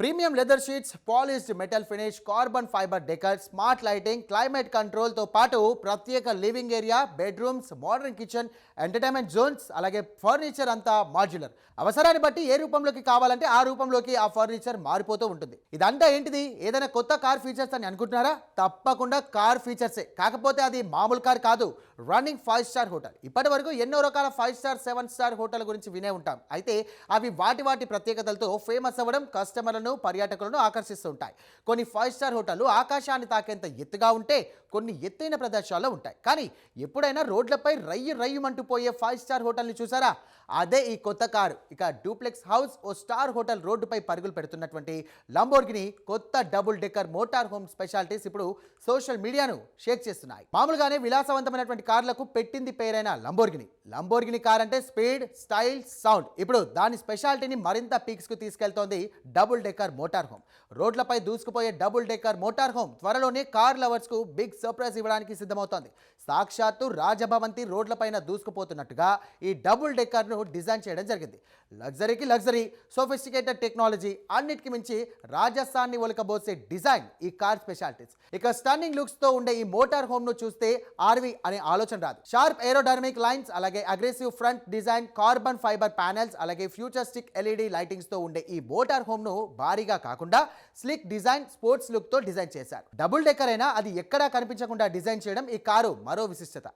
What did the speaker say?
Premium leather seats, polished metal finish, carbon fibre decor, smart lighting, climate కంట్రోల్తో పాటు ప్రత్యేక living area, bedrooms, modern kitchen, entertainment zones, అలాగే furniture అంతా modular. అవసరాన్ని బట్టి ఏ రూపంలోకి కావాలంటే ఆ రూపంలోకి ఆ ఫర్నిచర్ మారిపోతూ ఉంటుంది. ఇదంతా ఏంటిది? ఏదైనా కొత్త కార్ ఫీచర్స్ అని అనుకుంటున్నారా? తప్పకుండా కార్ ఫీచర్సే. కాకపోతే అది మామూలు కార్ కాదు, రన్నింగ్ 5 స్టార్ హోటల్. ఇప్పటి వరకు ఎన్నో రకాల 5 స్టార్ 7 స్టార్ హోటల్ గురించి వినే ఉంటాం. అయితే అవి వాటి ప్రత్యేకతలతో ఫేమస్ అవ్వడం, కస్టమర్లను పర్యాటకులను ఆకర్షిస్తూ ఉంటాయి. కొన్ని 5 స్టార్ హోటళ్లు ఆకాశాన్ని తాకేంత ఎత్తుగా ఉంటే కొన్ని ఎత్తైన ప్రదేశాల్లో ఉంటాయి. కానీ ఎప్పుడైనా రోడ్లపై రయ్యమంటూ పోయే 5 స్టార్ హోటల్ని చూసారా? అదే ఈ కొత్త కారు. ఇక డూప్లెక్స్ హౌస్ ఓ స్టార్ హోటల్ రోడ్డుపై పరుగులు పెడుతున్నటువంటి లంబోర్గిని కొత్త double decker motor home specialities ఇప్పుడు సోషల్ మీడియాను షేక్ చేస్తున్నాయి. మామూలుగానే విలాసవంతమైనటువంటి కార్లకు పెట్టింది పేరైన లంబోర్గిని కార్ అంటే స్పీడ్, స్టైల్, సౌండ్. ఇప్పుడు దాని స్పెషాలిటీని మరింత పీక్స్ కు తీసుకెళ్తోంది డబుల్ డెక్కర్ మోటార్ హోమ్. రోడ్లపై దూసుకుపోయే డబుల్ డెక్కర్ మోటార్ హోమ్ త్వరలోనే కార్ లవర్స్ కు బిగ్ సర్ప్రైజ్ ఇవ్వడానికి సిద్ధమవుతోంది. సాక్షాత్తు రాజభవంతి రోడ్లపైన దూసుకుపోతున్నట్టుగా ఈ డబుల్ డెక్కర్ ను డిజైన్ చేయడం జరిగింది. లగ్జరీకి లగ్జరీ, సోఫిస్టికేటెడ్ టెక్నాలజీ, అన్నిటికి మించి రాజస్థాన్ ని ఒలకబోసే డిజైన్ ఈ కార్ స్పెషాలిటీస్. ఇక స్టన్నింగ్ లుక్స్ తో ఉండే ఈ మోటార్ హోమ్ ను చూస్తే ఆర్వి అనే ఆలోచన రాదు. షార్ప్ ఏరోడైనమిక్ లైన్స్, అలాగే aggressive front design, carbon fibre panels, అలాగే ఫ్యూచరిస్టిక్ ఎల్ఈడి లైటింగ్స్ తో ఉండే ఈ మోటార్ హోమ్ ను భారీగా కాకుండా స్లిక్ డిజైన్, స్పోర్ట్స్ లుక్ తో డిజైన్ చేశారు. డబుల్ డెక్కర్ అయినా అది ఎక్కడా కనిపించకుండా డిజైన్ చేయడం ఈ కారు మరో విశిష్టత.